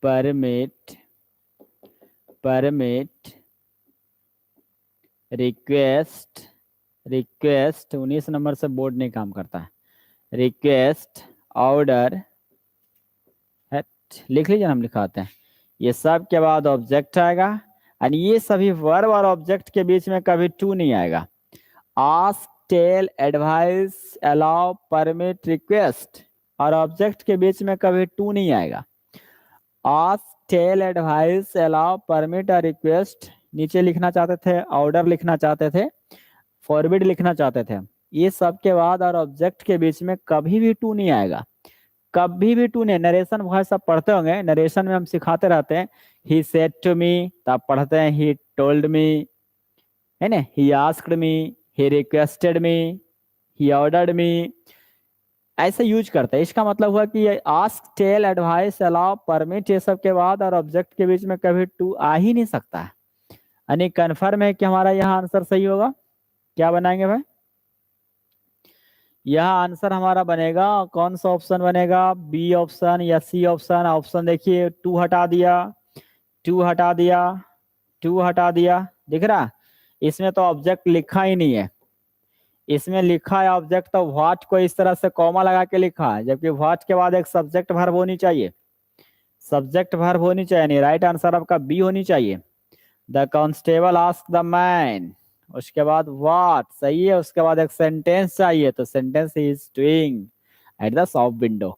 permit, permit, request, request 19 number से बोर्ड नहीं काम करता है, रिक्वेस्ट, ऑर्डर, लिख लीजिए, हम लिखाते हैं। ये सब के बाद ऑब्जेक्ट आएगा, और ये सभी वर्ब और ऑब्जेक्ट के बीच में कभी टू नहीं आएगा। Ask, tell, advise, allow, permit, request और ऑब्जेक्ट के बीच में कभी टू नहीं आएगा। Ask, tell, advise, allow, permit और रिक्वेस्ट, नीचे लिखना चाहते थे, ऑर्डर लिखना चाहते थे, फॉरवर्ड लिखना चाहते थे, ये सब के बाद और ऑब्जेक्ट के बीच में कभी भी टू नहीं आएगा, कभी भी टू नहीं। नरेशन वॉइस सब पढ़ते होंगे, नरेशन में हम सिखाते रहते हैं, ही सेड टू मी, तो आप पढ़ते हैं ही टोल्ड मी, है ना, he asked me, he requested me, he ordered me, ऐसे यूज करते हैं। इसका मतलब हुआ कि ये ask, tell, advise, allow, permit, ये सब के बाद और ऑब्जेक्ट के बीच में कभी टू आ ही नहीं सकता है। यानी कन्फर्म है कि हमारा यहाँ आंसर सही होगा। क्या बनाएंगे भाई? यह आंसर हमारा बनेगा, कौन सा ऑप्शन बनेगा? बी ऑप्शन या सी ऑप्शन? ऑप्शन देखिए, टू हटा दिया, टू हटा दिया, टू हटा दिया, दिख रहा? इसमें तो ऑब्जेक्ट लिखा ही नहीं है, इसमें लिखा है ऑब्जेक्ट तो व्हाट को इस तरह से कॉमा लगा के लिखा है, जबकि व्हाट के बाद एक सब्जेक्ट वर्ब होनी चाहिए, सब्जेक्ट वर्ब होनी चाहिए, नहीं। राइट आंसर आपका बी होनी चाहिए। The constable ask the man, उसके बाद व्हाट सही है, उसके बाद एक सेंटेंस चाहिए, तो sentence is doing at the shop window,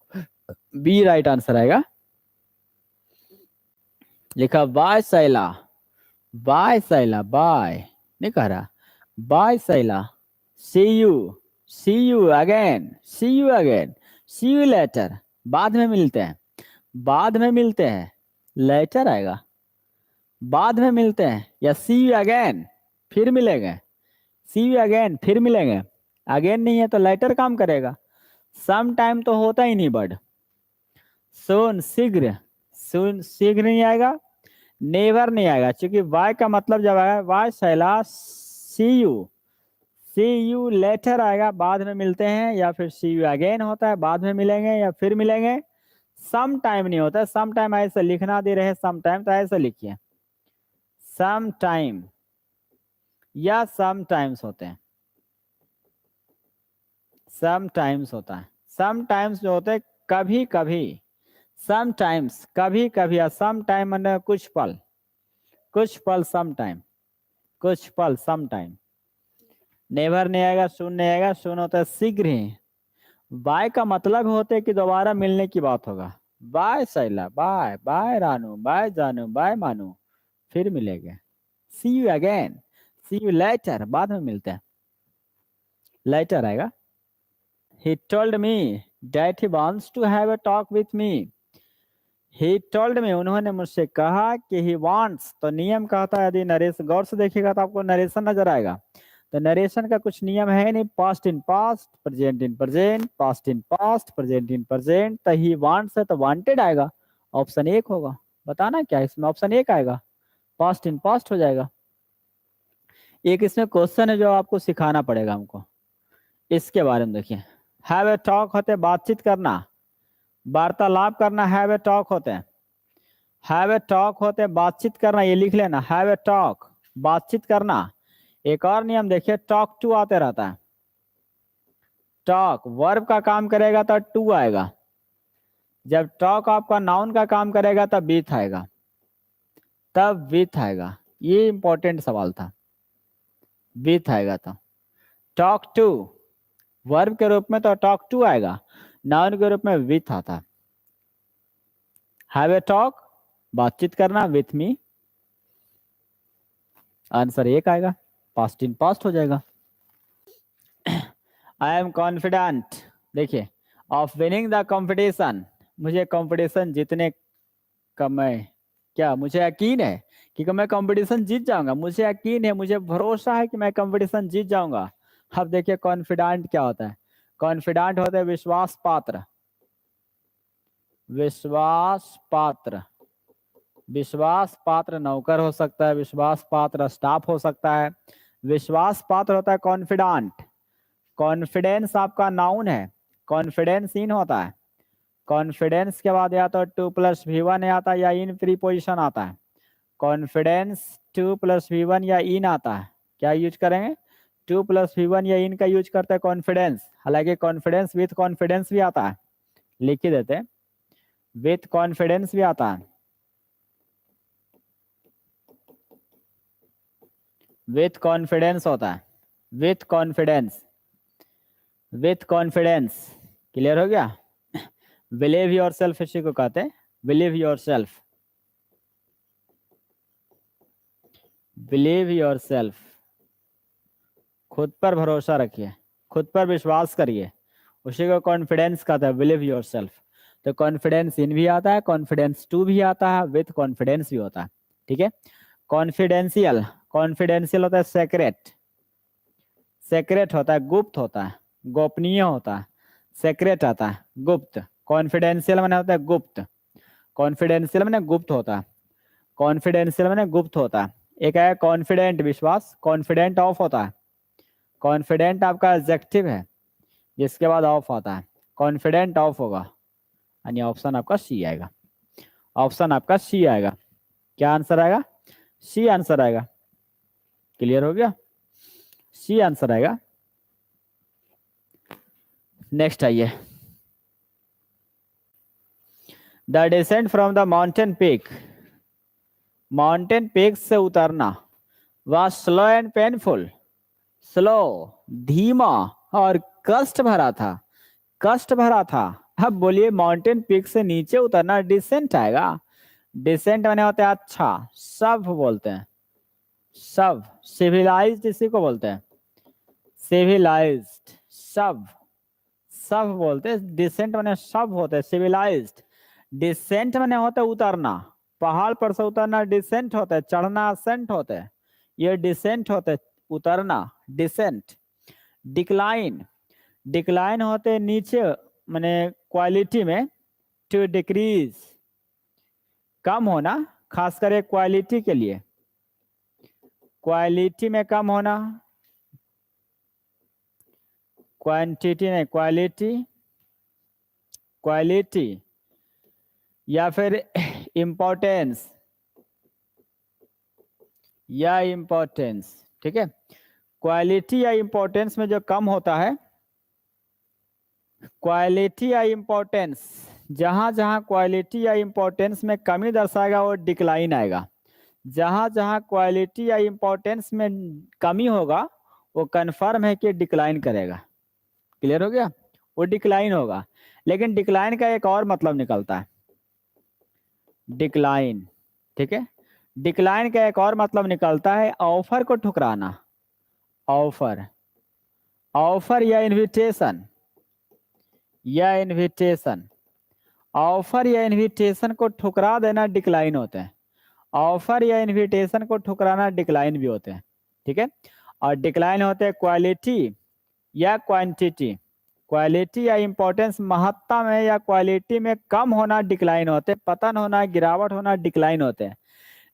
B right answer आएगा। लिखा बाय सैला, बाय सैला, बाय नहीं कह रहा, बाय सैला, see you, see you again, see you again, see you later, बाद में मिलते हैं, बाद में मिलते हैं, लेटर आएगा, बाद में मिलते हैं, या सी यू अगेन, फिर मिलेंगे, सी यू अगेन फिर मिलेंगे, अगेन नहीं है तो लेटर काम करेगा, सम टाइम तो होता ही नहीं वर्ड, सोन शीघ्र, सुन शीघ्र नहीं आएगा, नेवर नहीं आएगा, क्योंकि वाई का मतलब जब आएगा वाई शैला, सी यू लेटर आएगा, बाद में मिलते हैं, या फिर सी यू अगेन होता है, बाद में मिलेंगे या फिर मिलेंगे, सम टाइम नहीं होता है, सम टाइम ऐसे लिखना दे रहे सम टाइम, तो ऐसे लिखिए सम टाइम, या सम टाइम्स होते हैं, सम टाइम्स होता है, सम टाइम्स जो होते हैं कभी कभी, सम टाइम्स कभी कभी, या सम टाइम मतलब कुछ पल, कुछ पल सम टाइम, कुछ पल सम टाइम, नेवर नहीं आएगा, सुन नहीं आएगा, सुन होता है शीघ्र ही, बाय का मतलब होता है कि दोबारा मिलने की बात होगा, bye Shaila, bye, bye Ranu, bye Janu, bye Manu, फिर मिलेंगे, see you again, see you later, बाद में मिलते हैं, लेटर आएगा। He told me that he wants to have a talk with me. He told me, उन्होंने मुझसे कहा कि he wants, तो नियम कहता है, यदि नरेशन गौर से देखिएगा तो आपको नरेशन नजर आएगा, तो नरेशन का कुछ नियम है नहीं, past in past, present in present, past in past, present in present, तो ही वांट्स है तो वांटेड आएगा, ऑप्शन एक होगा। बताना क्या इसमें, ऑप्शन एक आएगा, पास्ट इन पास्ट हो जाएगा। एक इसमें क्वेश्चन है जो आपको सिखाना पड़ेगा हमको, इसके बारे में देखिए, हैव ए टॉक होते बातचीत करना, वार्तालाप करना, हैव ए टॉक होते हैं, हैव ए टॉक होते हैं बातचीत करना, ये लिख लेना, हैव ए टॉक बातचीत करना। एक और नियम देखिए, टॉक टू आते रहता है। टॉक वर्ब का काम करेगा तो टू आएगा, जब टॉक आपका नाउन का काम करेगा तब विथ आएगा, तब विथ आएगा। ये इंपॉर्टेंट सवाल था, विथ आएगा तो। टॉक टू वर्ब के रूप में तो टॉक टू आएगा, नाउन के रूप में विथ आता। हैव ए टॉक बातचीत करना विथ मी, आंसर एक आएगा, पास्ट इन पास्ट हो जाएगा। आई एम कॉन्फिडेंट, देखिए, ऑफ विनिंग द कंपटीशन, मुझे कंपटीशन जीतने का मुझे यकीन है कि मैं कंपटीशन जीत जाऊंगा, मुझे यकीन है, मुझे भरोसा है कि मैं कंपटीशन जीत जाऊंगा। अब देखिए कॉन्फिडेंट क्या होता है, कॉन्फिडेंट होता है विश्वास पात्र, विश्वास पात्र, विश्वास पात्र नौकर हो सकता है, विश्वास पात्र स्टाफ हो सकता है, विश्वास पात्र होता है कॉन्फिडेंट। कॉन्फिडेंस आपका नाउन है, कॉन्फिडेंस इन होता है, कॉन्फिडेंस के बाद या तो 2+V1 आता है या इन प्रीपोजिशन आता है। कॉन्फिडेंस 2+V1 या इन आता है, क्या यूज करेंगे, 2+V1 या इन का यूज करते हैं कॉन्फिडेंस। हालांकि कॉन्फिडेंस विथ कॉन्फिडेंस भी आता है, लिख ही देते, विथ कॉन्फिडेंस भी आता है, विथ कॉन्फिडेंस होता है, with confidence, with confidence. Clear हो गया। बिलीव योर सेल्फ इसी को कहते हैं, believe your self, believe your self, खुद पर भरोसा रखिए, खुद पर विश्वास करिए, उसी को कॉन्फिडेंस कहता है, बिलीव योर सेल्फ। तो कॉन्फिडेंस इन भी आता है, कॉन्फिडेंस टू भी आता है, विथ कॉन्फिडेंस भी होता है। ठीक है। कॉन्फिडेंशियल, कॉन्फिडेंशियल होता है सेक्रेट, सेक्रेट होता है गुप्त होता है, गोपनीय होता है, सेक्रेट आता है गुप्त। कॉन्फिडेंशियल मैंने होता है गुप्त, कॉन्फिडेंशियल मैंने गुप्त होता है, कॉन्फिडेंशियल मैंने गुप्त होता है। एक है कॉन्फिडेंट विश्वास, कॉन्फिडेंट ऑफ होता है, कॉन्फिडेंट आपका एडजेक्टिव है जिसके बाद ऑफ आता है, कॉन्फिडेंट ऑफ होगा, यानी ऑप्शन आपका सी आएगा, ऑप्शन आपका सी आएगा। क्या आंसर आएगा, सी आंसर आएगा। क्लियर हो गया, सी आंसर आएगा। नेक्स्ट आइए, the decent from the mountain peak, mountain peak से उतरना वह स्लो एंड पेनफुल, स्लो धीमा और कष्ट भरा था, कष्ट भरा था। अब बोलिए माउंटेन पीक से नीचे उतरना डिसेंट आएगा, डिसेंट माने होते हैं अच्छा, सब बोलते हैं, सब, सिविलाइज्ड इसी को बोलते हैं, सिविलाइज्ड, सब, सब बोलते हैं, डिसेंट माने सब होते हैं, सिविलाइज्ड। डिसेंट माने होता है उतरना, पहाड़ पर से उतरना डिसेंट होता है, चढ़ना असेंट होता है, ये डिसेंट होता है, उतरना डिसेंट। डिक्लाइन, डिक्लाइन होते हैं नीचे माने क्वालिटी में, टू डिक्रीज कम होना, खास करके क्वालिटी के लिए, क्वालिटी में कम होना, क्वांटिटी नहीं क्वालिटी, क्वालिटी या फिर इंपॉर्टेंस या इंपॉर्टेंस। ठीक है, क्वालिटी या इंपॉर्टेंस में जो कम होता है, क्वालिटी या इंपॉर्टेंस, जहां जहां क्वालिटी या इंपॉर्टेंस में कमी दर्शाएगा वो डिक्लाइन आएगा, जहां जहां क्वालिटी या इंपॉर्टेंस में कमी होगा वो कंफर्म है कि डिक्लाइन करेगा। क्लियर हो गया, वो डिक्लाइन होगा। लेकिन डिक्लाइन का एक और मतलब निकलता है, डिक्लाइन, ठीक है, डिक्लाइन का एक और मतलब निकलता है ऑफर को ठुकराना, ऑफर, ऑफर या इनविटेशन, या इनविटेशन, ऑफर या इनविटेशन को ठुकरा देना डिक्लाइन होते हैं, ऑफर या इनविटेशन को ठुकराना डिक्लाइन भी होते हैं। ठीक है, और डिक्लाइन होते हैं क्वालिटी या क्वांटिटी, क्वालिटी या इंपॉर्टेंस महत्ता में या क्वालिटी में कम होना डिक्लाइन होते हैं, पतन होना गिरावट होना डिक्लाइन होते हैं।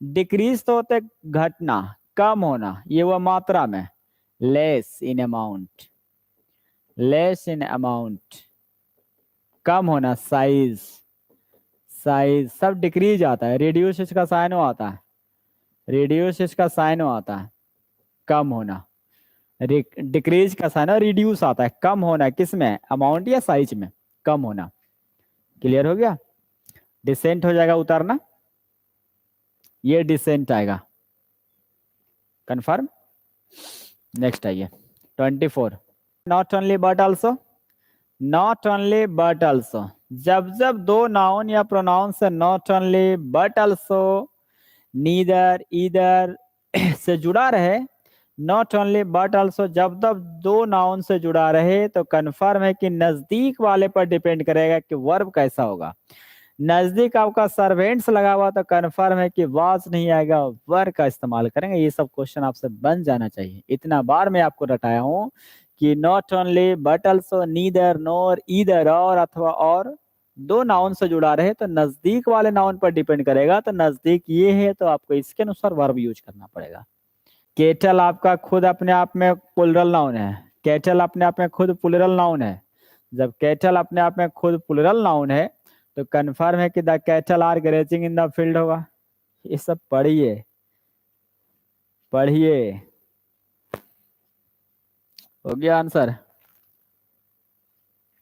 डिक्रीज तो होते घटना, कम होना, ये वो मात्रा में, less in amount, less in amount, कम होना साइज, साइज सब डिक्रीज आता है, रिड्यूस इसका साइन आता है, रिड्यूस इसका साइन आता है कम होना, डिक्रीज का साइन रिड्यूस आता है कम होना, किस में, अमाउंट या साइज में, कम होना। क्लियर हो गया। डिसेंट हो जाएगा उतारना, ये डिसेंट आएगा, कंफर्म। नेक्स्ट आइए 24, not only but also, not only but also, जब जब दो नाउन या प्रोनाउन से not only but also, neither, either से जुड़ा रहे, नॉट ओनली बट आल्सो जब जब दो नाउन से जुड़ा रहे, तो कंफर्म है कि नजदीक वाले पर डिपेंड करेगा कि वर्ब कैसा होगा। नजदीक आपका सर्वेंट्स लगा हुआ तो कंफर्म है कि वाज नहीं आएगा, वर का इस्तेमाल करेंगे। ये सब क्वेश्चन आपसे बन जाना चाहिए, इतना बार मैं आपको रटाया हूँ कि not only but also, neither, NOR, either, और अथवा और दो नाउन से जुड़ा रहे तो नजदीक वाले नाउन पर डिपेंड करेगा, तो नजदीक ये है तो आपको इसके अनुसार वर्ब यूज करना पड़ेगा। केटल आपका खुद अपने आप में प्लुरल नाउन है, केटल अपने आप में खुद प्लुरल नाउन है। जब केटल अपने आप में खुद प्लुरल नाउन है तो कंफर्म है कि the cattle are grazing in the field होगा। ये सब पढ़िए पढ़िए। हो गया आंसर।